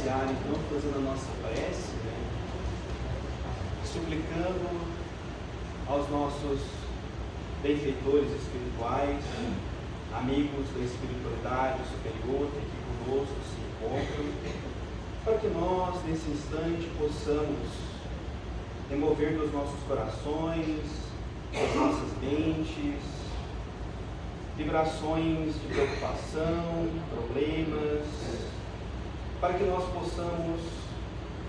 iniciar então fazendo a nossa prece, suplicando aos nossos benfeitores espirituais, amigos da espiritualidade superior que aqui conosco se encontram, para que nós, nesse instante, possamos remover dos nossos corações, das nossas mentes, vibrações de preocupação, problemas, para que nós possamos,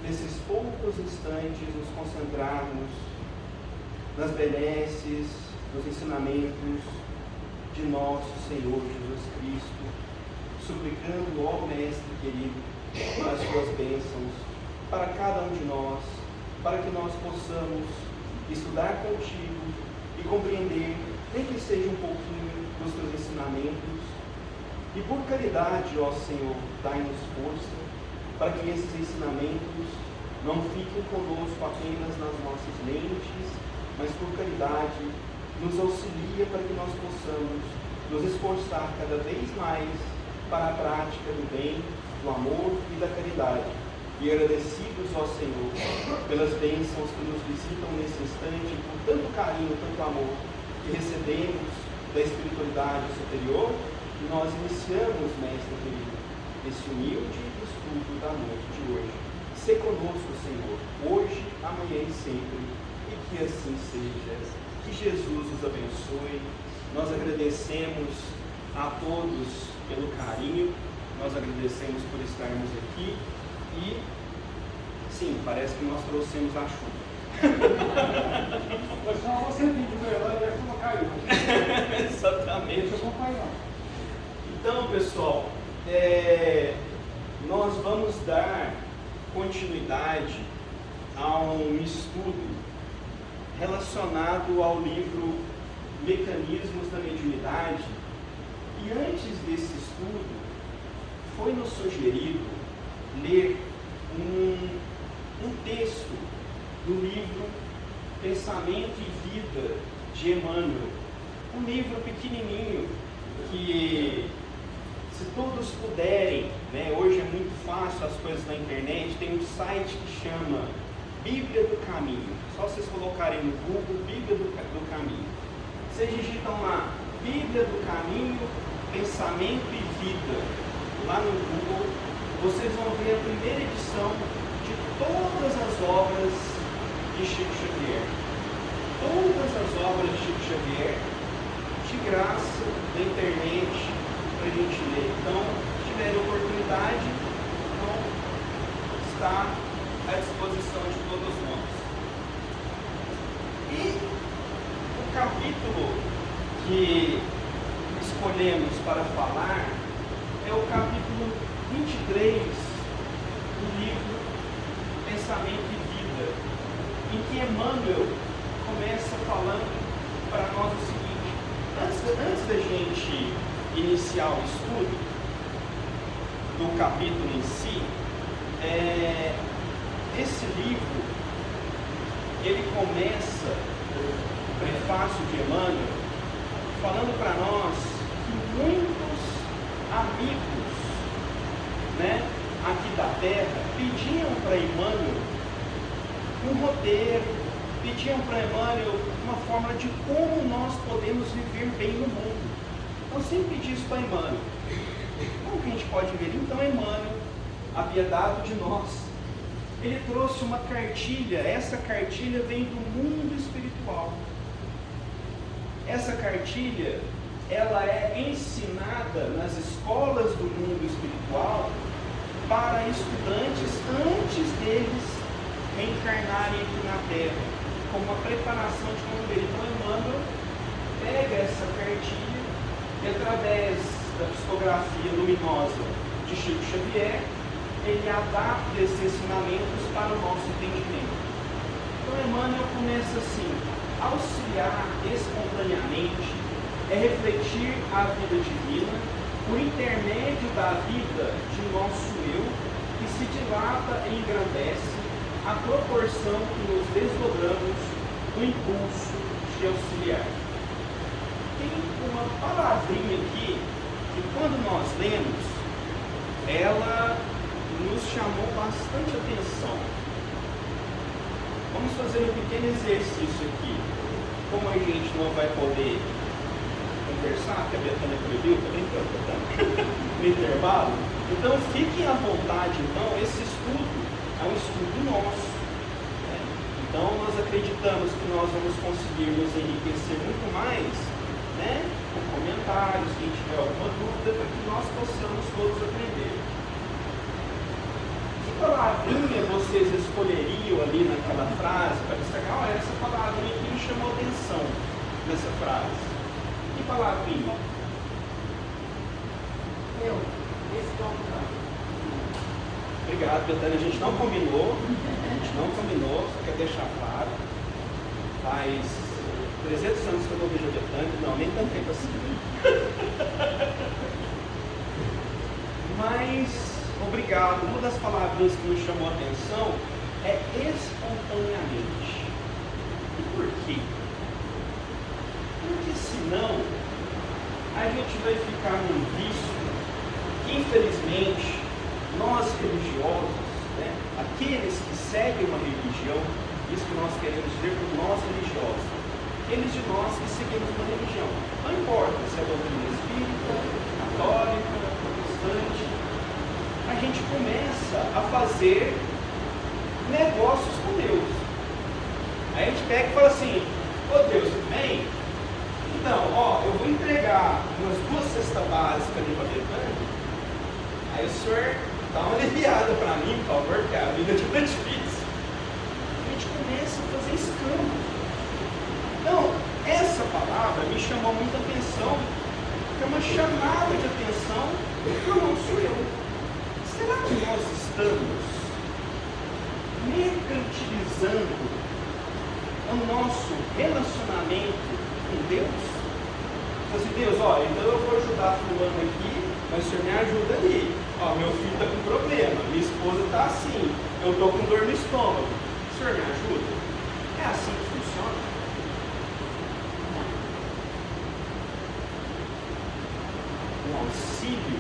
nesses poucos instantes, nos concentrarmos nas benesses, nos ensinamentos de nosso Senhor Jesus Cristo, suplicando ao Mestre querido as suas bênçãos para cada um de nós, para que nós possamos estudar contigo e compreender, nem que seja um pouquinho dos teus ensinamentos, e por caridade, ó Senhor, dai-nos força para que esses ensinamentos não fiquem conosco apenas nas nossas mentes, mas por caridade nos auxilia para que nós possamos nos esforçar cada vez mais para a prática do bem, do amor e da caridade. E agradecidos, ó Senhor, pelas bênçãos que nos visitam nesse instante, com tanto carinho, tanto amor, que recebemos da espiritualidade superior, e nós iniciamos, Mestre querido, esse humilde estudo da noite de hoje. Se conosco, Senhor, hoje, amanhã e sempre, e que assim seja. Que Jesus os abençoe. Nós agradecemos a todos pelo carinho, nós agradecemos por estarmos aqui e, sim, parece que nós trouxemos a chuva. Foi só você vir de verdade e a chuva caiu. Exatamente. Deixa eu acompanhar. Então, pessoal, nós vamos dar continuidade a um estudo relacionado ao livro Mecanismos da Mediunidade. E antes desse estudo, foi-nos sugerido ler um texto do livro Pensamento e Vida de Emmanuel. Um livro pequenininho que, se todos puderem, hoje é muito fácil as coisas na internet, tem um site que chama Bíblia do Caminho. Só vocês colocarem no Google Bíblia do Caminho. Vocês digitam lá Bíblia do Caminho, Pensamento e Vida. Lá no Google, vocês vão ver a primeira edição de todas as obras de Chico Xavier. Todas as obras de Chico Xavier, de graça, da internet, para a gente ler. Então, se tiverem oportunidade, então, está à disposição de todos nós. E o capítulo que escolhemos para falar é o capítulo 23 do livro Pensamento e Vida, em que Emmanuel começa falando para nós o seguinte: antes da gente iniciar o estudo do capítulo em si, esse livro, ele começa, o prefácio de Emmanuel, falando para nós que muitos amigos, aqui da Terra, pediam para Emmanuel um roteiro, pediam para Emmanuel uma forma de como nós podemos viver bem no mundo. Eu sempre disse para Emmanuel, como que a gente pode ver? Então Emmanuel, apiedado de nós, ele trouxe uma cartilha. Essa cartilha vem do mundo espiritual. Essa cartilha, ela é ensinada nas escolas do mundo espiritual para estudantes antes deles reencarnarem aqui na Terra, como uma preparação de como ver. Então Emmanuel pega essa cartilha e, através da psicografia luminosa de Chico Xavier, ele adapta esses ensinamentos para o nosso entendimento. Então Emmanuel começa assim: auxiliar espontaneamente é refletir a vida divina por intermédio da vida de nosso eu, que se dilata e engrandece à proporção que nos desdobramos no impulso de auxiliar. Tem uma palavrinha aqui que, quando nós lemos, ela nos nos chamou bastante atenção. Vamos fazer um pequeno exercício aqui. Como a gente não vai poder conversar, que a Betânia proibiu, estou brincando, Betânia, no intervalo. Então fiquem à vontade, então, esse estudo é um estudo nosso. Né? Então nós acreditamos que nós vamos conseguir nos enriquecer muito mais, né? Com comentários, quem tiver alguma dúvida, para que nós possamos todos aprender. Que palavrinha vocês escolheriam ali naquela frase para destacar? Olha, essa palavrinha aqui me chamou atenção nessa frase. Que palavrinha? Esse não. Obrigado, Betânia. A gente não combinou, só quer deixar claro. Faz 300 anos que eu não vejo a Betânia, não, nem tanto tempo assim. Mas, obrigado. Uma das palavrinhas que me chamou a atenção é espontaneamente. E por quê? Porque senão a gente vai ficar num vício que, infelizmente, nós religiosos, né, aqueles que seguem uma religião, isso que nós queremos dizer por nós religiosos, aqueles de nós que seguimos uma religião, não importa se é doutrina espírita, católica, protestante, a gente começa a fazer negócios com Deus. Aí a gente pega e fala assim: ô Deus, vem, então, eu vou entregar umas 2 cestas básicas ali para Betânia. Aí o senhor dá uma aliviada para mim, por favor, porque a vida é difícil. A gente começa a fazer escambo. Então, essa palavra me chamou muita atenção, porque é uma chamada de atenção para o nosso eu. Será que nós estamos mercantilizando o nosso relacionamento com Deus? Assim, Deus, então eu vou ajudar fulano aqui, mas o senhor me ajuda ali. Meu filho está com problema, minha esposa está assim, eu estou com dor no estômago. O senhor me ajuda? É assim que funciona? O auxílio,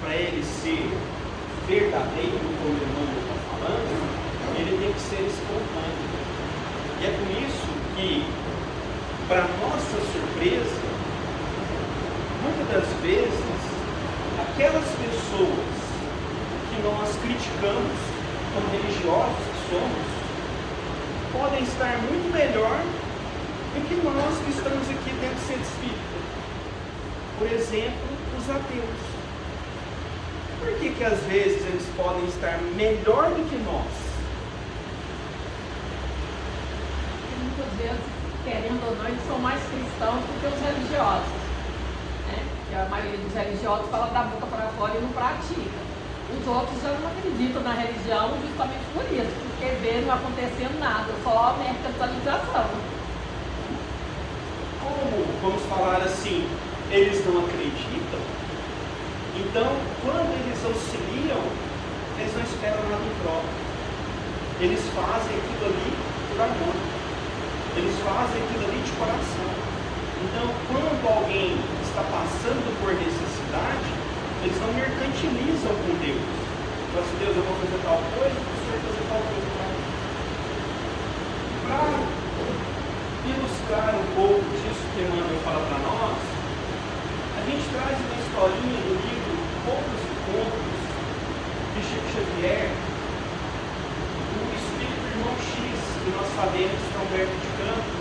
para ele ser verdadeiro, como o irmão está falando, ele tem que ser espontâneo. E é por isso que, para nossa surpresa, muitas das vezes, aquelas pessoas que nós criticamos como religiosos que somos, podem estar muito melhor do que nós que estamos aqui dentro do centro espírita. Por exemplo, os ateus. Por que às vezes eles podem estar melhor do que nós? Muitas vezes, querendo ou não, eles são mais cristãos do que os religiosos. Que a maioria dos religiosos fala da boca para fora e não pratica. Os outros já não acreditam na religião justamente por isso, porque vê não acontecendo nada, só a mercantilização. Como, vamos falar assim, eles não acreditam, então quando eles auxiliam, eles não esperam nada em troca. Eles fazem aquilo ali por amor. Eles fazem aquilo ali de coração. Então, quando alguém está passando por necessidade, eles não mercantilizam com Deus. Então, assim, Deus, eu vou fazer tal coisa, o senhor vai fazer tal coisa para mim. Para ilustrar um pouco disso que Emmanuel fala para nós, a gente traz uma historinha do livro Contos e Contos, de Chico Xavier, do Espírito Irmão X, que nós sabemos que é Humberto de Campos.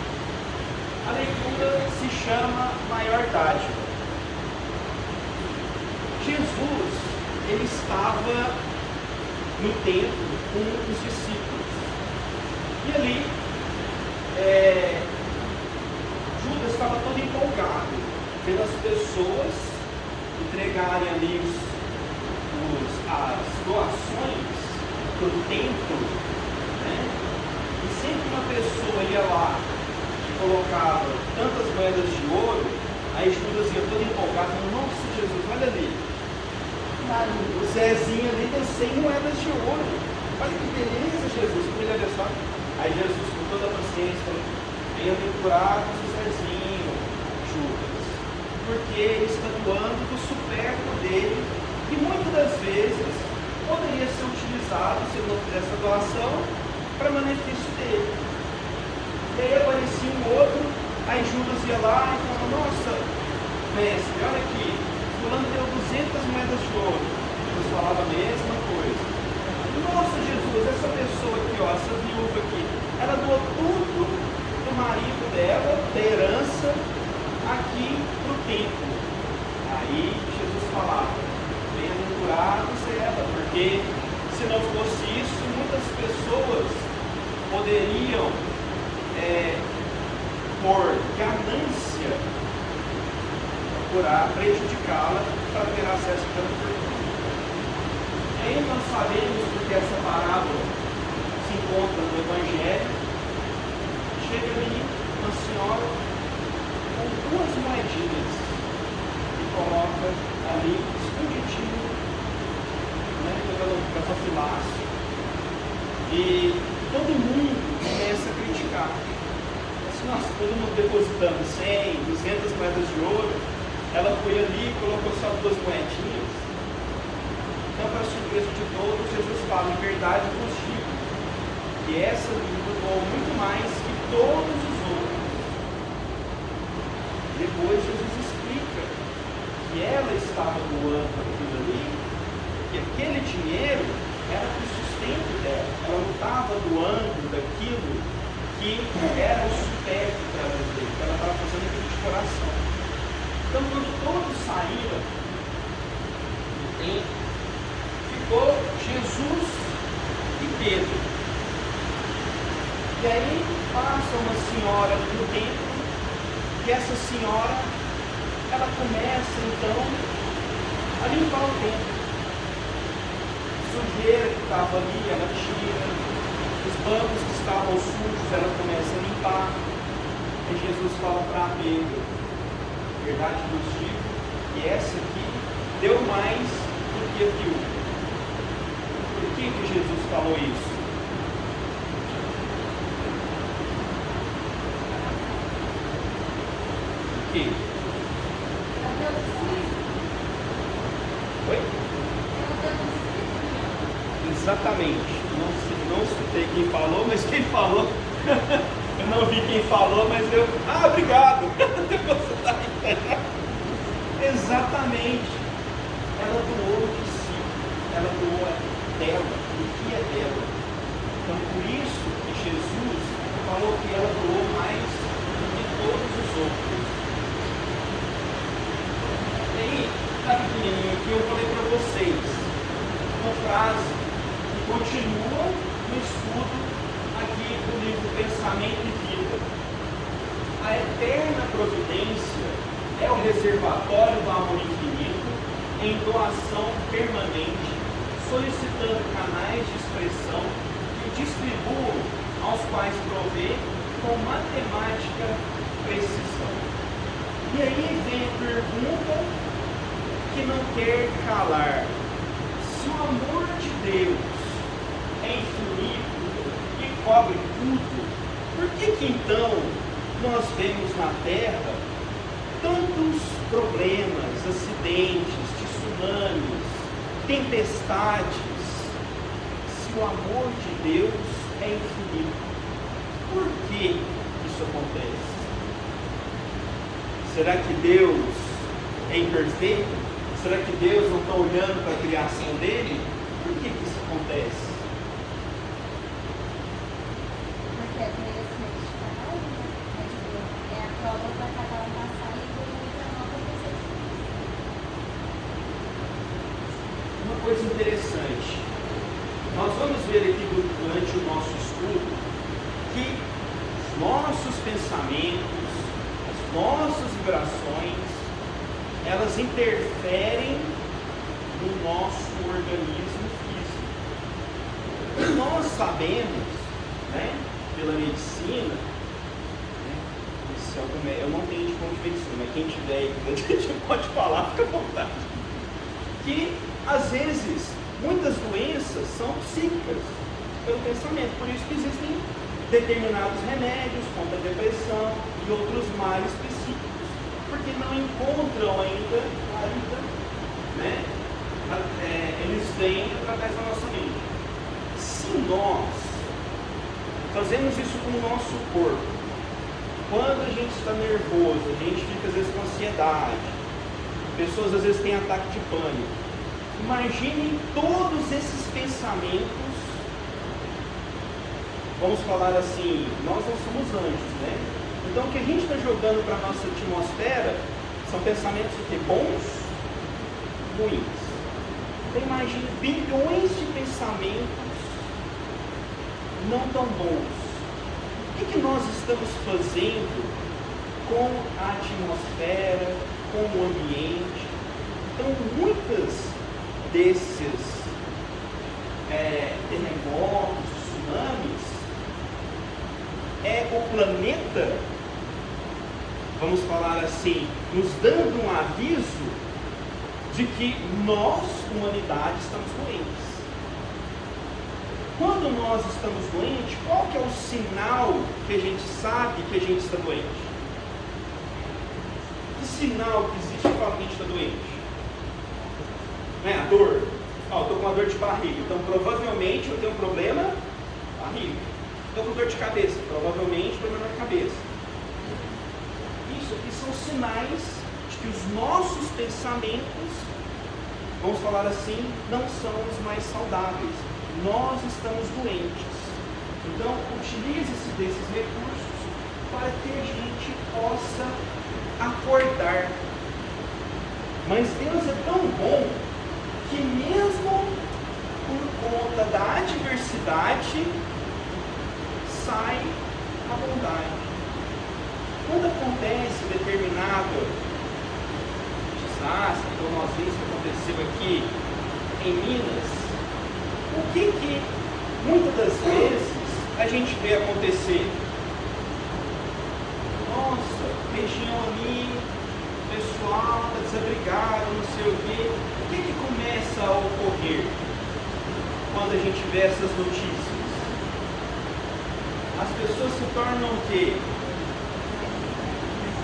A leitura se chama Maior Dádiva. Jesus, ele estava no templo com os discípulos. E ali, Judas estava todo empolgado pelas pessoas entregarem ali as doações para o templo, né? E sempre uma pessoa ia lá colocava tantas moedas de ouro, aí Judas ia todo empolgado, nossa Jesus, olha ali, o Zezinho ali tem 100 moedas de ouro, olha que beleza Jesus, como ele é abençoado. Aí Jesus, com toda a paciência, falou: bem-aventurados o Zezinho, Judas, porque ele está doando do supérfluo dele, que muitas das vezes poderia ser dessa doação para benefício dele. E aí aparecia um outro, aí Judas ia lá e falava, nossa, mestre, olha aqui, fulano deu 200 moedas de ouro. Jesus falava a mesma coisa. Nossa, Jesus, essa pessoa aqui, ó, essa viúva aqui, ela doou tudo do marido dela, da herança, aqui para o templo. Aí Jesus falava, bem-aventurados ela, porque se não fosse isso, muitas pessoas poderiam, por ganância, procurar prejudicá-la para ter acesso àquela fortuna. E aí nós sabemos porque essa parábola se encontra no Evangelho. Chega ali uma senhora com 2 moedinhas e coloca ali escondidinho, com gasofilácio, e todo mundo começa a criticar. Assim, nossa, todo mundo depositando 100, 200 moedas de ouro, ela foi ali e colocou só 2 moedinhas. Então, para surpresa de todos, Jesus fala, em verdade vos digo, que essa viúva doou muito mais que todos os outros. Depois Jesus explica que ela estava doando aquilo ali, que aquele dinheiro era para o sustento dela. Ela não estava doando daquilo que era o supérfluo para ela dele, ela estava fazendo aquilo de coração. Então, quando todos saíram do templo, ficou Jesus e Pedro. E aí passa uma senhora no templo, e essa senhora, ela começa então a limpar o templo. Sujeira que estava ali, ela tira, os bancos que estavam sujos, ela começa a limpar. E Jesus fala para Pedro, verdade vos digo, que essa aqui deu mais do que a viúva. Por que Jesus falou isso? Por quê? Oi? Exatamente. Não citei quem falou, mas quem falou, eu não vi quem falou, mas eu. Ah, obrigado! Exatamente. Ela doou de si, ela doou dela, do que é dela. Então, por isso que Jesus falou que ela doou mais do que todos os outros. E aí, está pequenininho aqui, eu falei para vocês uma frase que continua no estudo aqui do livro Pensamento e Vida. A eterna providência é o reservatório do amor infinito em doação permanente, solicitando canais de expressão que distribuam aos quais provê com matemática precisão. E aí vem a pergunta que não quer calar. Se o amor de Deus é infinito e cobre tudo, por que então nós vemos na Terra tantos problemas, acidentes, tsunamis, tempestades, se o amor de Deus é infinito? Por que isso acontece? Será que Deus é imperfeito? Será que Deus não está olhando para a criação dele? Por que isso acontece? Porque é conhecimento de cada um, é a prova para cada um passar e a nova percepção. Uma coisa interessante, nós vamos ver aqui durante o nosso estudo que os nossos pensamentos, as nossas vibrações, elas interferem no nosso organismo físico. E nós sabemos, né, pela medicina, né, eu não tenho diploma de medicina, mas quem tiver a gente pode falar, fica à vontade, que às vezes muitas doenças são psíquicas pelo pensamento, por isso que existem determinados remédios contra a depressão e outros males psíquicos, porque não encontram ainda a vida, né? Eles vêm através da nossa mente. se nós fazemos isso com o nosso corpo, quando a gente está nervoso, a gente fica às vezes com ansiedade, pessoas às vezes têm ataque de pânico, imaginem todos esses pensamentos, vamos falar assim, nós não somos anjos, né? Então o que a gente está jogando para a nossa atmosfera são pensamentos o quê? Bons, ruins. Então imagine bilhões de pensamentos não tão bons. O que nós estamos fazendo com a atmosfera, com o ambiente? Então muitas desses terremotos, tsunamis, é o planeta, vamos falar assim, nos dando um aviso de que nós, humanidade, estamos doentes. Quando nós estamos doentes, qual que é o sinal que a gente sabe que a gente está doente? Que sinal que existe que fala que a gente está doente? Né? A dor. Eu estou com uma dor de barriga, então provavelmente eu tenho um problema na barriga. Estou com dor de cabeça, provavelmente problema na cabeça. Isso aqui são sinais de que os nossos pensamentos, vamos falar assim, não são os mais saudáveis. Nós estamos doentes. Então, utilize-se desses recursos para que a gente possa acordar. Mas Deus é tão bom que mesmo por conta da adversidade, sai a bondade. Quando acontece determinado desastre, como nós vimos que aconteceu aqui em Minas, o que muitas das vezes a gente vê acontecer? Nossa, região ali, pessoal está desabrigado, não sei o quê. O que começa a ocorrer quando a gente vê essas notícias? As pessoas se tornam o quê?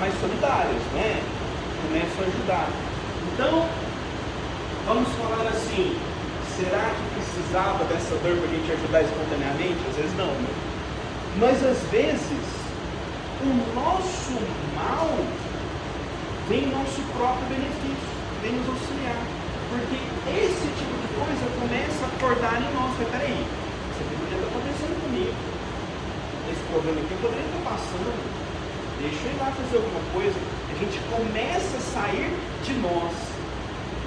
Mais solidárias, né? Começam a ajudar. Então, vamos falar assim, será que precisava dessa dor para a gente ajudar espontaneamente? Às vezes não, né? Mas às vezes, o nosso mal vem em nosso próprio benefício, vem nos auxiliar. Porque esse tipo de coisa começa a acordar em nós. Peraí, isso aqui podia estar acontecendo comigo. Esse problema aqui eu poderia estar passando. Deixa eu ir lá fazer alguma coisa. A gente começa a sair de nós.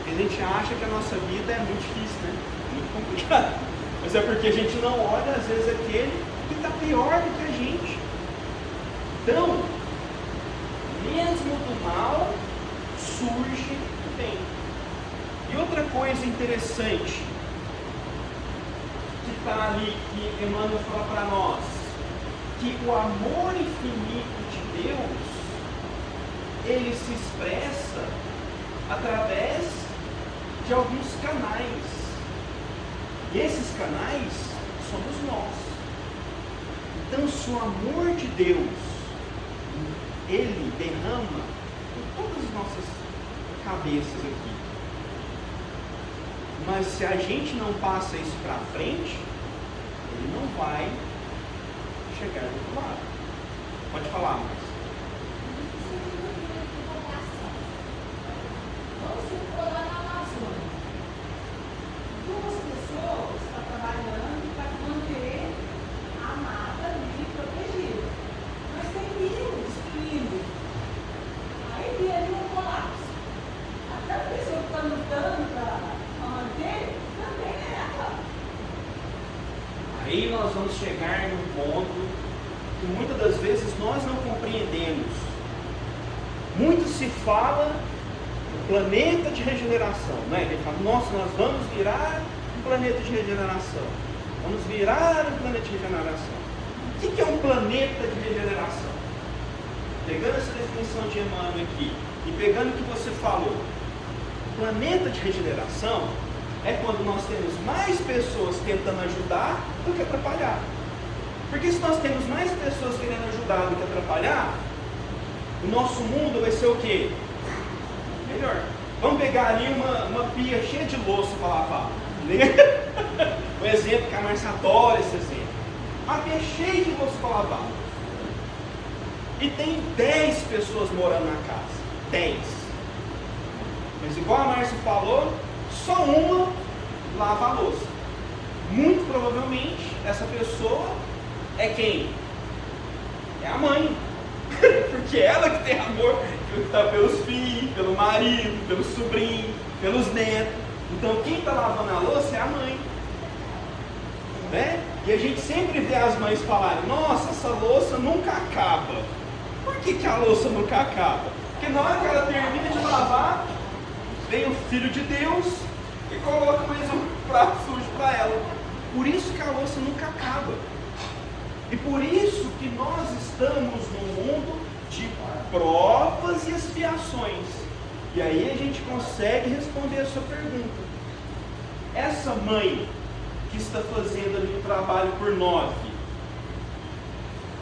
A gente acha que a nossa vida é muito difícil, né? Muito complicado. Mas é porque a gente não olha, às vezes, aquele que está pior do que a gente. Então, mesmo do mal, surge o bem. E outra coisa interessante, que está ali, que Emmanuel fala para nós, que o amor infinito de Deus, ele se expressa através de alguns canais. E esses canais somos nós. Então, se o amor de Deus, ele derrama em todas as nossas cabeças aqui. Mas se a gente não passa isso para frente, ele não vai chegar do outro lado. Pode falar, mas... Vamos supor lá na Amazônia. 2 pessoas estão trabalhando para manter a mata ali protegida. Mas tem milhões indo. Aí vem ali um colapso. Aquela pessoa que está lutando para manter, também é ela. Aí nós vamos chegar num ponto que muitas das vezes nós não compreendemos. Muito se fala no planeta de regeneração, né? Ele fala, nossa, nós vamos virar um planeta de regeneração. Vamos virar um planeta de regeneração. O que é um planeta de regeneração? Pegando essa definição de Emmanuel aqui e pegando o que você falou, planeta de regeneração é quando nós temos mais pessoas tentando ajudar do que atrapalhar. Porque se nós temos mais pessoas querendo ajudar do que atrapalhar, o nosso mundo vai ser o quê? Melhor. Vamos pegar ali uma pia cheia de louça para lavar. Põe exemplo que a Márcia adora esse exemplo. A pia é cheia de louça para lavar. E tem 10 pessoas morando na casa. 10. Mas igual a Márcia falou, só uma lava a louça. Muito provavelmente essa pessoa é quem? É a mãe. Porque ela que tem amor pelos filhos, pelo marido, pelo sobrinho, pelos netos. Então quem está lavando a louça é a mãe. Né? E a gente sempre vê as mães falarem: nossa, essa louça nunca acaba. Por que a louça nunca acaba? Porque na hora que ela termina de lavar, vem o Filho de Deus e coloca mais um prato sujo para ela. Por isso que a louça nunca acaba. E por isso que nós estamos num mundo de provas e expiações. E aí a gente consegue responder a sua pergunta. Essa mãe que está fazendo ali o trabalho por 9,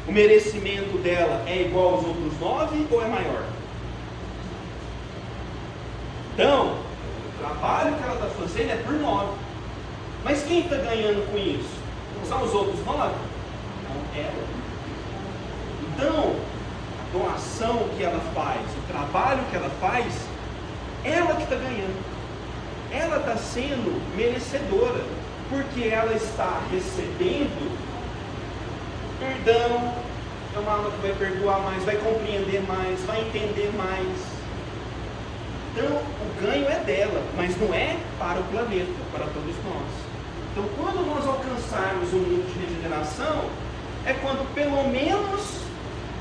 o merecimento dela é igual aos outros 9 ou é maior? Então, o trabalho que ela está fazendo é por 9. Mas quem está ganhando com isso? São os outros 9? Não, ela. Então, a doação que ela faz, o trabalho que ela faz, ela que está ganhando. Ela está sendo merecedora, porque ela está recebendo perdão. É uma alma que vai perdoar mais, vai compreender mais, vai entender mais. Então, o ganho é dela, mas não é para o planeta, para todos nós. Então, quando nós alcançarmos o mundo de regeneração, é quando pelo menos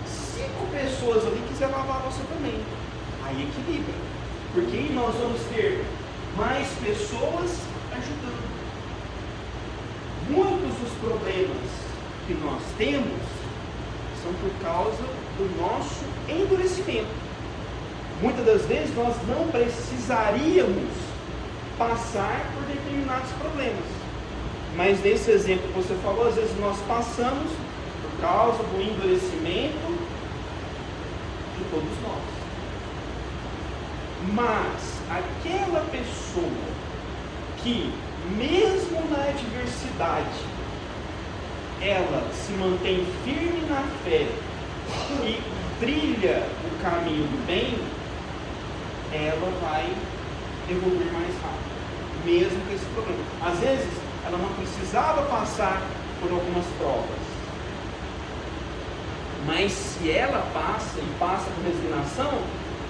5 pessoas ali quiserem lavar a louça também. Aí equilibra. Porque aí nós vamos ter mais pessoas ajudando. Muitos dos problemas que nós temos são por causa do nosso endurecimento. Muitas das vezes nós não precisaríamos passar por determinados problemas. Mas nesse exemplo que você falou, às vezes nós passamos por causa do endurecimento de todos nós. Mas aquela pessoa que, mesmo na adversidade, ela se mantém firme na fé e trilha o caminho do bem, ela vai evoluir mais rápido, mesmo com esse problema. Às vezes, ela não precisava passar por algumas provas, mas se ela passa e passa com resignação,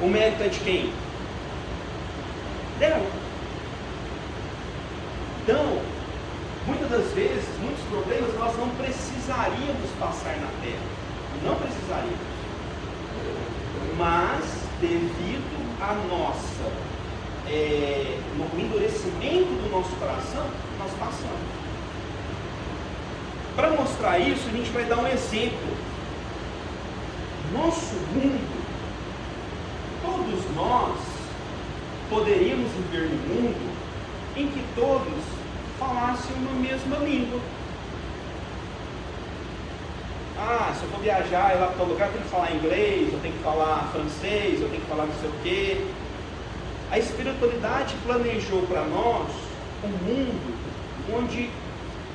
o mérito é de quem? Dela. Então, muitas das vezes, muitos problemas nós não precisaríamos passar na terra, não precisaríamos, mas devido a nossa no endurecimento do nosso coração, nós passamos. Para mostrar isso, a gente vai dar um exemplo. Nosso mundo, todos nós poderíamos viver num mundo em que todos falassem uma mesma língua. Se eu for viajar e lá para tal lugar, eu tenho que falar inglês, eu tenho que falar francês, eu tenho que falar não sei o quê. A espiritualidade planejou para nós um mundo onde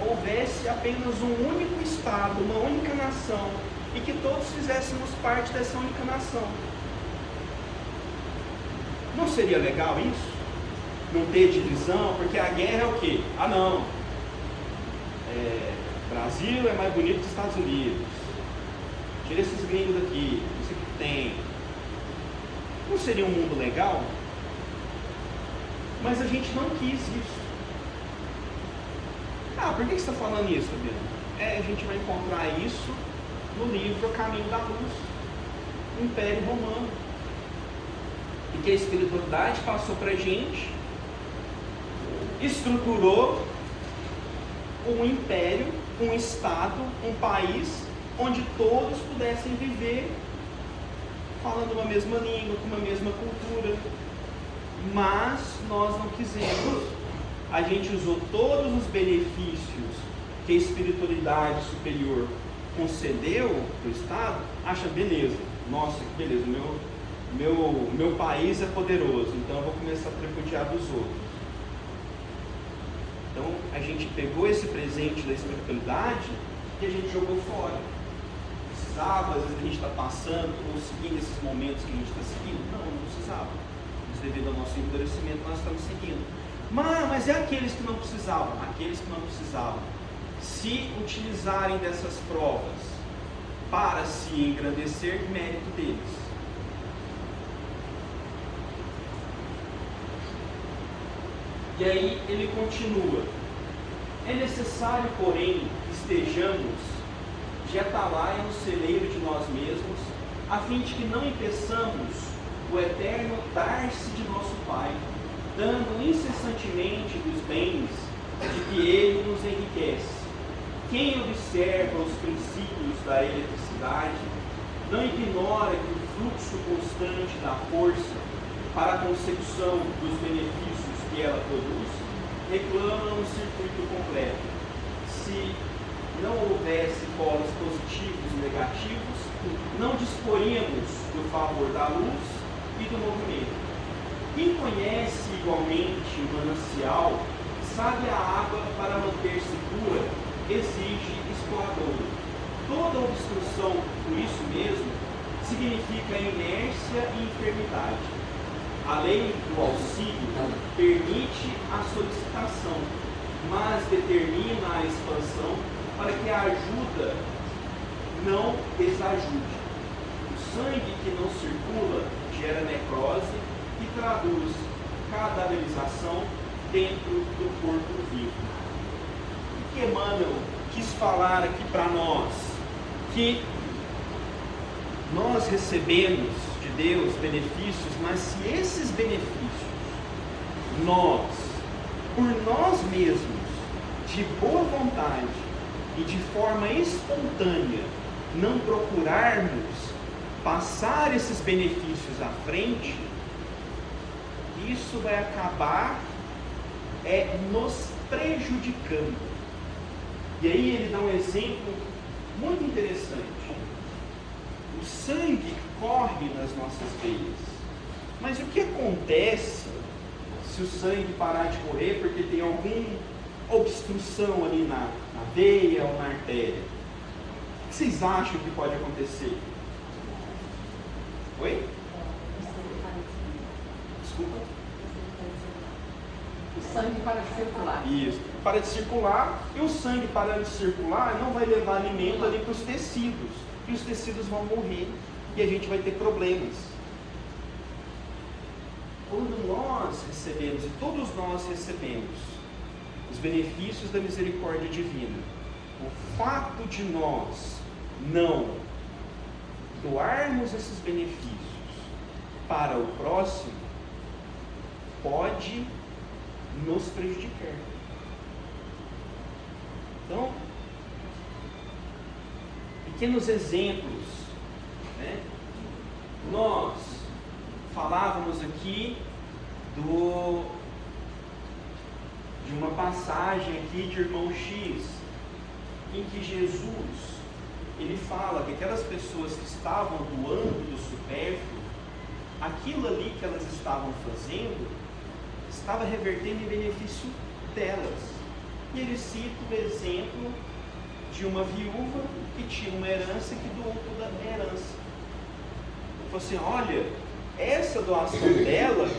houvesse apenas um único estado, uma única nação, e que todos fizéssemos parte dessa única nação. Não seria legal isso? Não ter divisão? Porque a guerra é o quê? Brasil é mais bonito que os Estados Unidos. Tira esses gringos daqui, isso que tem. Não seria um mundo legal? Mas a gente não quis isso. Por que você está falando isso, Fabiano? A gente vai encontrar isso no livro Caminho da Luz, do Império Romano. E que a espiritualidade passou para a gente, estruturou um império, um estado, um país, onde todos pudessem viver falando uma mesma língua, com uma mesma cultura. Mas nós não quisemos. A gente usou todos os benefícios que a espiritualidade superior concedeu para o Estado. Acha, beleza, nossa, que beleza, meu país é poderoso, então eu vou começar a tripudiar dos outros. Então a gente pegou esse presente da espiritualidade e a gente jogou fora. Precisava, às vezes a gente está passando ou seguindo esses momentos que a gente está seguindo? Não precisava. Mas devido ao nosso endurecimento nós estamos seguindo. Mas é aqueles que não precisavam. Aqueles que não precisavam, se utilizarem dessas provas para se engrandecer, mérito deles. E aí ele continua: é necessário, porém, que estejamos de atalaia no celeiro de nós mesmos, a fim de que não impeçamos o eterno dar-se de nosso Pai, dando incessantemente dos bens de que Ele nos enriquece. Quem observa os princípios da eletricidade não ignora que o fluxo constante da força para a consecução dos benefícios que ela produz reclama um circuito completo. Se não houvesse polos positivos e negativos, não disporíamos do favor da luz e do movimento. Quem conhece igualmente o manancial sabe a água para manter-se pura exige escoadouro. Toda obstrução, por isso mesmo, significa inércia e enfermidade. A lei do auxílio permite a solicitação, mas determina a expansão para que a ajuda não desajude. O sangue que não circula gera necrose e traduz cadaverização dentro do corpo vivo. O que Emmanuel quis falar aqui para nós? Que nós recebemos de Deus benefícios, mas se esses benefícios nós, por nós mesmos, de boa vontade e de forma espontânea, não procurarmos passar esses benefícios à frente, isso vai acabar nos prejudicando. E aí ele dá um exemplo muito interessante. O sangue corre nas nossas veias, mas o que acontece se o sangue parar de correr porque tem alguma obstrução ali na veia ou na artéria? O que vocês acham que pode acontecer? Oi? Desculpa? O sangue para de circular. Isso, para de circular, e o sangue parando de circular não vai levar alimento ali para os tecidos, e os tecidos vão morrer, e a gente vai ter problemas. Quando nós recebemos, e todos nós recebemos, os benefícios da misericórdia divina, o fato de nós não doarmos esses benefícios para o próximo, pode nos prejudicar. Então, pequenos exemplos, né? Nós falávamos aqui de uma passagem aqui de Irmão X, em que Jesus, ele fala que aquelas pessoas que estavam doando do supérfluo, aquilo ali que elas estavam fazendo, estava revertendo em benefício delas. E ele cita o exemplo de uma viúva que tinha uma herança e que doou toda a herança. Ele falou assim: olha, essa doação dela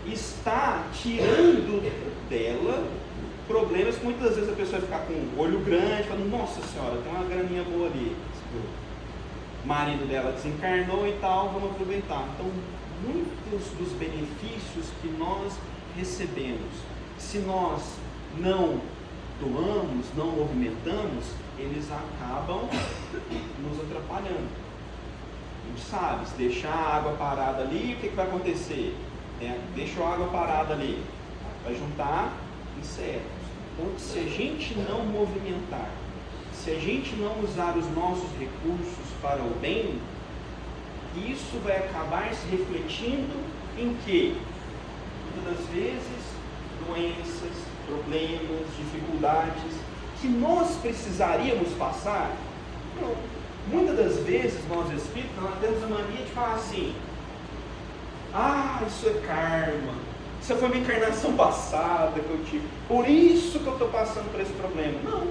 está tirando dela problemas que muitas vezes a pessoa vai ficar com o olho grande, falando: nossa senhora, tem uma graninha boa ali. O marido dela desencarnou e tal, vamos aproveitar. Então, muitos dos benefícios que nós recebemos, se nós não doamos, não movimentamos, eles acabam nos atrapalhando. A gente sabe, se deixar a água parada ali, o que vai acontecer? Deixa a água parada ali, vai juntar insetos. Então, se a gente não movimentar, se a gente não usar os nossos recursos para o bem, isso vai acabar se refletindo em quê? Muitas das vezes, doenças, problemas, dificuldades que nós precisaríamos passar. Não. Muitas das vezes, nós espíritas, nós temos a mania de falar assim: ah, isso é karma, Isso foi uma encarnação passada que eu tive. Por isso que eu estou passando por esse problema. Não.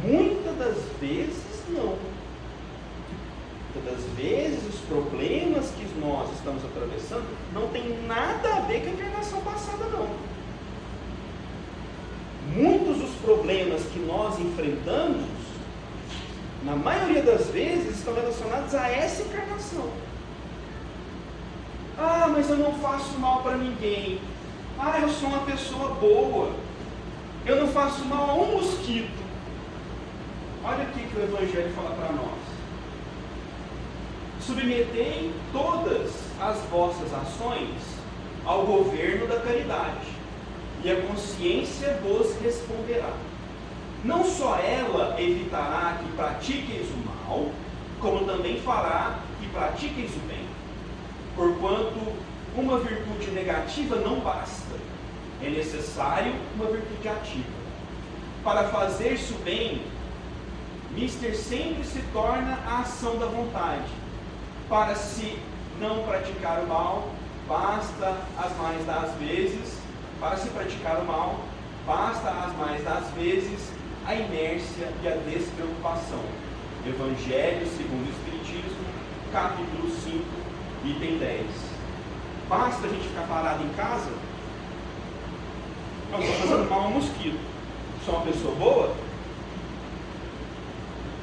Muitas das vezes não. Muitas das vezes os problemas que nós estamos atravessando não tem nada a ver com a encarnação passada, não. Muitos dos problemas que nós enfrentamos, na maioria das vezes, estão relacionados a essa encarnação. Ah, mas eu não faço mal para ninguém. Ah, eu sou uma pessoa boa. Eu não faço mal a um mosquito. Olha aqui que o Evangelho fala para nós. Submetei todas as vossas ações ao governo da caridade, e a consciência vos responderá. Não só ela evitará que pratiqueis o mal, como também fará que pratiqueis o bem. Porquanto uma virtude negativa não basta, é necessário uma virtude ativa. Para fazer-se o bem, mister sempre se torna a ação da vontade. Para se não praticar o mal, basta as mais das vezes, para se praticar o mal, basta as mais das vezes a inércia e a despreocupação. Evangelho segundo o Espiritismo, capítulo 5, item 10. Basta a gente ficar parado em casa? Não, estou fazendo mal a um mosquito. Sou uma pessoa boa?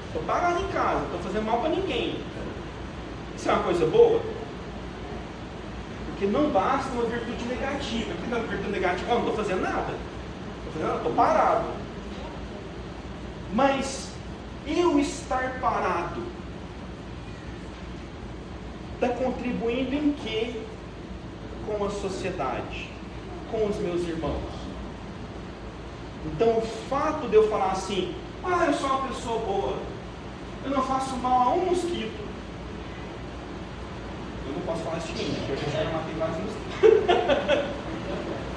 Estou parado em casa, estou fazendo mal para ninguém. Isso é uma coisa boa? Porque não basta uma virtude negativa. O que é uma virtude negativa? Não estou fazendo nada. Estou parado. Mas eu estar parado está contribuindo em quê com a sociedade, com os meus irmãos? Então o fato de eu falar assim, eu sou uma pessoa boa, eu não faço mal a um mosquito. Eu não posso falar isso de mim, porque eu já matei vários mosquitos.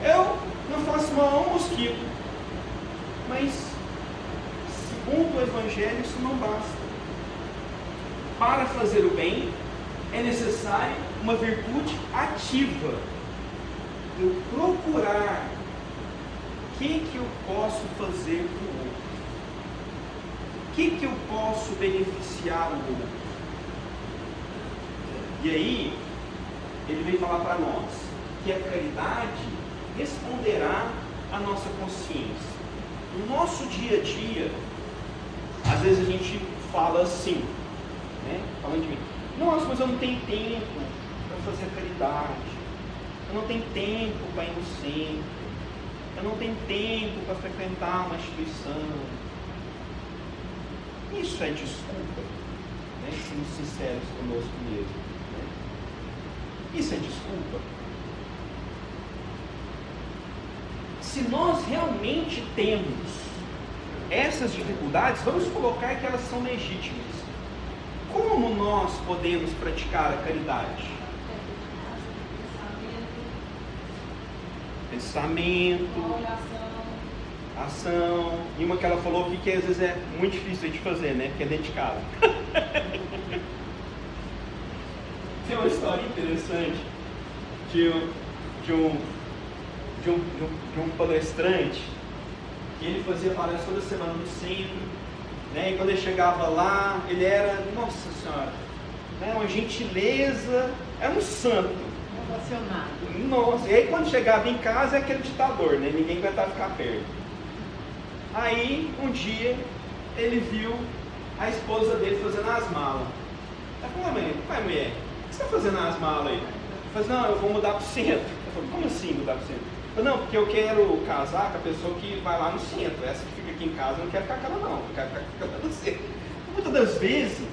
Eu não faço mal a um mosquito. Mas, segundo o Evangelho, isso não basta. Para fazer o bem, é necessário uma virtude ativa. Eu procurar o que eu posso fazer para o outro. O que eu posso beneficiar o outro. E aí, ele vem falar para nós que a caridade responderá à nossa consciência. No nosso dia a dia, às vezes a gente fala assim, né? Falando de mim, nossa, mas eu não tenho tempo para fazer a caridade, eu não tenho tempo para ir no centro, eu não tenho tempo para frequentar uma instituição. Isso é desculpa, né? Sendo sinceros conosco mesmo. Isso é desculpa? Se nós realmente temos essas dificuldades, vamos colocar que elas são legítimas. Como nós podemos praticar a caridade? Pensamento, ação. E uma que ela falou aqui que às vezes é muito difícil de fazer, né? Porque é dentro de casa. Tem uma história interessante de um palestrante que ele fazia palestra toda semana no centro, né? E quando ele chegava lá, ele era, nossa senhora, né? Uma gentileza, era um santo. Emocionado. Nossa, e aí quando chegava em casa é aquele ditador, né? Ninguém aguentava ficar perto. Aí um dia ele viu a esposa dele fazendo as malas. Ela falou, mulher, o que você está fazendo as malas aí? Ele falou, não, eu vou mudar para o centro. Eu falei, como assim mudar para o centro? Eu falei, não, porque eu quero casar com a pessoa que vai lá no centro. Essa que fica aqui em casa, eu não quero ficar com ela não, eu quero ficar com ela no centro. Muitas das vezes,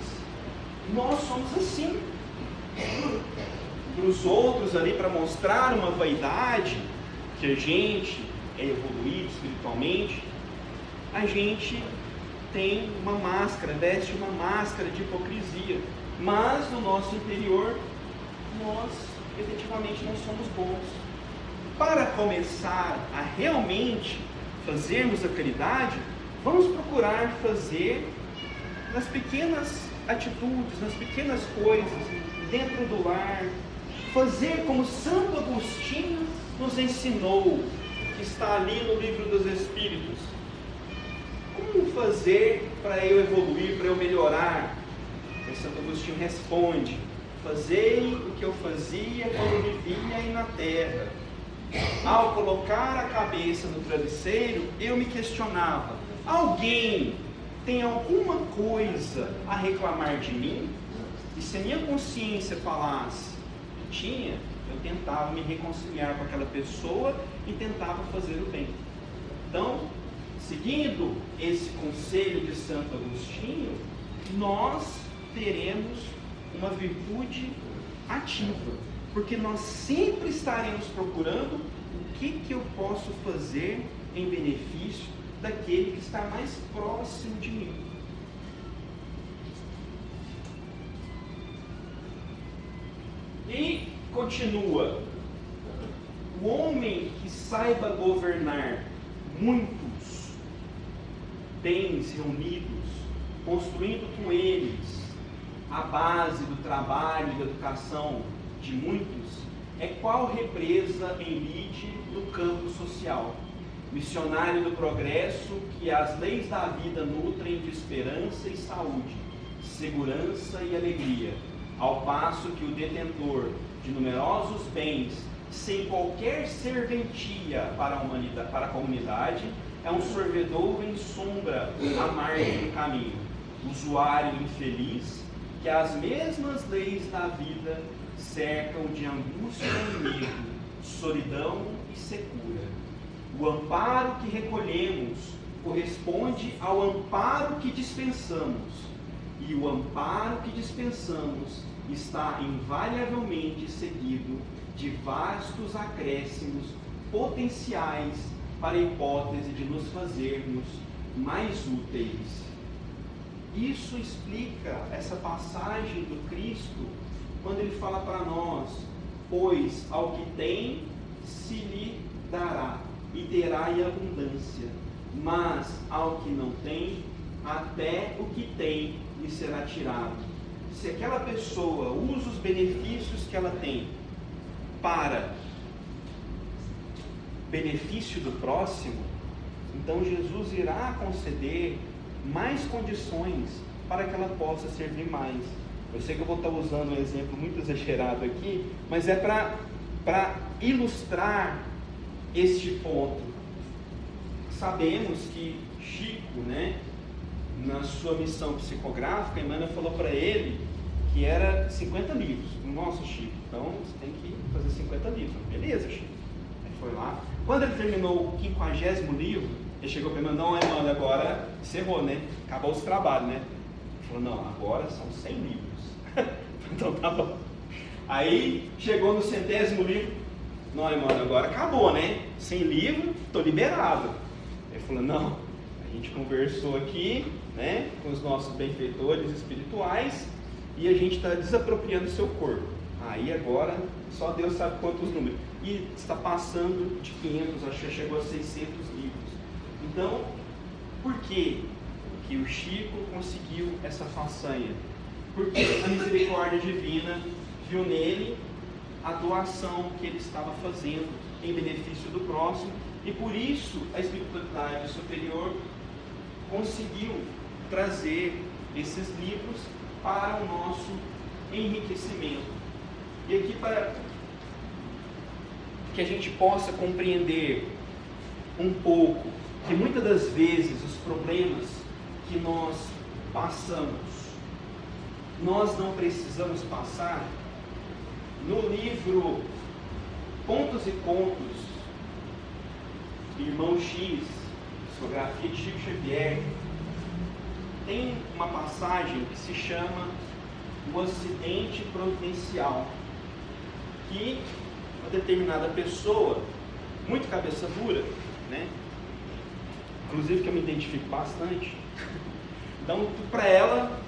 nós somos assim. Para os outros ali, para mostrar uma vaidade, que a gente é evoluído espiritualmente, a gente tem uma máscara, veste uma máscara de hipocrisia. Mas no nosso interior, nós efetivamente não somos bons. Para começar a realmente fazermos a caridade, vamos procurar fazer nas pequenas atitudes, nas pequenas coisas, dentro do lar, fazer como Santo Agostinho nos ensinou, que está ali no Livro dos Espíritos. Como fazer para eu evoluir, para eu melhorar? E Santo Agostinho responde: fazei o que eu fazia quando vivia aí na terra. Ao colocar a cabeça no travesseiro, eu me questionava: alguém tem alguma coisa a reclamar de mim? E se a minha consciência falasse que tinha, eu tentava me reconciliar com aquela pessoa e tentava fazer o bem. Então, seguindo esse conselho de Santo Agostinho, nós teremos uma virtude ativa, porque nós sempre estaremos procurando o que eu posso fazer em benefício daquele que está mais próximo de mim. E continua: o homem que saiba governar muitos bens reunidos, construindo com eles a base do trabalho e da educação de muitos, é qual represa em lide no campo social, missionário do progresso que as leis da vida nutrem de esperança e saúde, segurança e alegria, ao passo que o detentor de numerosos bens, sem qualquer serventia para a comunidade, é um sorvedouro em sombra à margem do caminho, usuário infeliz, que as mesmas leis da vida cercam de angústia e medo, solidão e secura. O amparo que recolhemos corresponde ao amparo que dispensamos, e o amparo que dispensamos está invariavelmente seguido de vastos acréscimos potenciais para a hipótese de nos fazermos mais úteis. Isso explica essa passagem do Cristo, quando ele fala para nós: pois ao que tem se lhe dará, e terá em abundância, mas ao que não tem, até o que tem lhe será tirado. Se aquela pessoa usa os benefícios que ela tem para benefício do próximo, então Jesus irá conceder mais condições para que ela possa servir mais. Eu sei que eu vou estar usando um exemplo muito exagerado aqui, mas é para ilustrar este ponto. Sabemos que Chico, na sua missão psicográfica, Emmanuel falou para ele que era 50 livros. Nossa, Chico, então você tem que fazer 50 livros. Beleza, Chico. Ele foi lá. Quando ele terminou o 50º livro, ele chegou para Emmanuel: não, Emmanuel, agora encerrou, acabou os trabalhos, Ele falou: não, agora são 100 livros. Então tá bom. Aí chegou no 100º livro: não, Emmanuel, agora acabou, 100 livros, estou liberado. Ele falou: não, a gente conversou aqui, com os nossos benfeitores espirituais, e a gente está desapropriando o seu corpo. Aí agora, só Deus sabe quantos números. E está passando de 500, acho que chegou a 600 livros. Então, por que o Chico conseguiu essa façanha? Porque a misericórdia divina viu nele a doação que ele estava fazendo em benefício do próximo, e por isso a espiritualidade superior conseguiu trazer esses livros para o nosso enriquecimento. E aqui, para que a gente possa compreender um pouco que muitas das vezes os problemas que nós passamos, nós não precisamos passar. No livro Contos e Contos, Irmão X, psicografia de Chico Xavier, tem uma passagem que se chama O Acidente Providencial, que uma determinada pessoa, muito cabeça dura, inclusive que eu me identifico bastante, então para ela,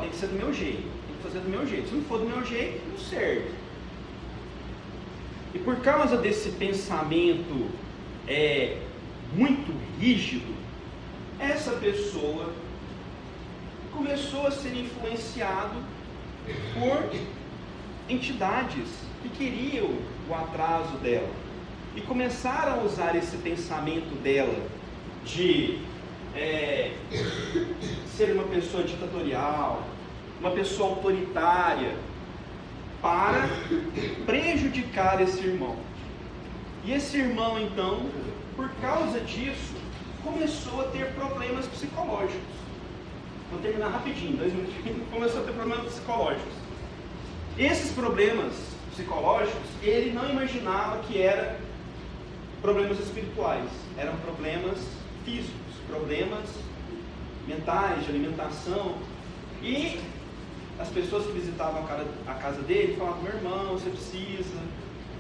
tem que ser do meu jeito, tem que fazer do meu jeito, se não for do meu jeito, não serve. E por causa desse pensamento muito rígido, essa pessoa começou a ser influenciado por entidades que queriam o atraso dela. E começaram a usar esse pensamento dela de ser uma pessoa ditatorial, uma pessoa autoritária, para prejudicar esse irmão. E esse irmão, então, por causa disso, começou a ter problemas psicológicos. Vou terminar rapidinho, 2 minutinhos. Começou a ter problemas psicológicos. Esses problemas psicológicos, ele não imaginava que eram problemas espirituais, eram problemas físicos, problemas mentais, de alimentação. E as pessoas que visitavam a casa dele falavam: meu irmão, você precisa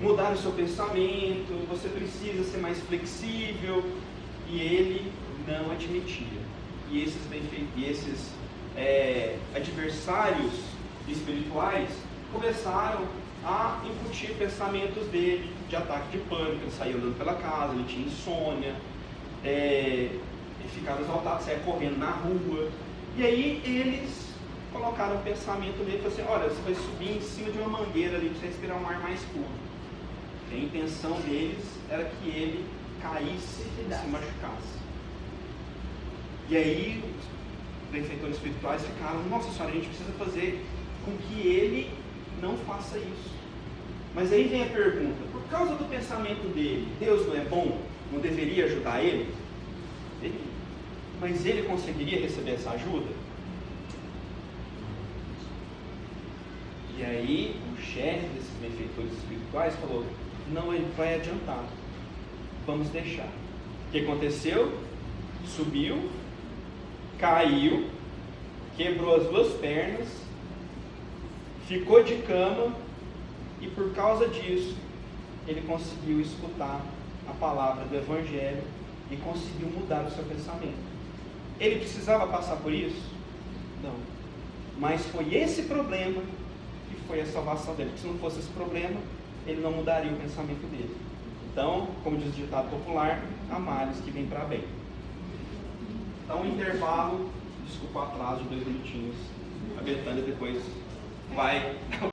mudar o seu pensamento, você precisa ser mais flexível. E ele não admitia. E esses adversários espirituais começaram a incutir pensamentos dele de ataque de pânico. Ele saía andando pela casa, ele tinha insônia, ele ficava exaltado, saía correndo na rua. E aí eles colocaram um pensamento nele e falaram assim: olha, você vai subir em cima de uma mangueira ali para você respirar um ar mais puro. E a intenção deles era que ele caísse e se machucasse. E aí os benfeitores espirituais ficaram: nossa senhora, a gente precisa fazer com que ele não faça isso. Mas aí vem a pergunta: por causa do pensamento dele, Deus não é bom? Não deveria ajudar ele? Mas ele conseguiria receber essa ajuda? E aí o chefe desses benfeitores espirituais falou: não, ele vai adiantar, vamos deixar. O que aconteceu? Subiu, caiu, quebrou as 2 pernas, ficou de cama, e por causa disso ele conseguiu escutar a palavra do Evangelho e conseguiu mudar o seu pensamento. Ele precisava passar por isso? Não. Mas foi esse problema que foi a salvação dele. Porque se não fosse esse problema, ele não mudaria o pensamento dele. Então, como diz o ditado popular, há males que vêm para bem. Então, intervalo, desculpa o atraso de 2 minutinhos. A Betânia depois vai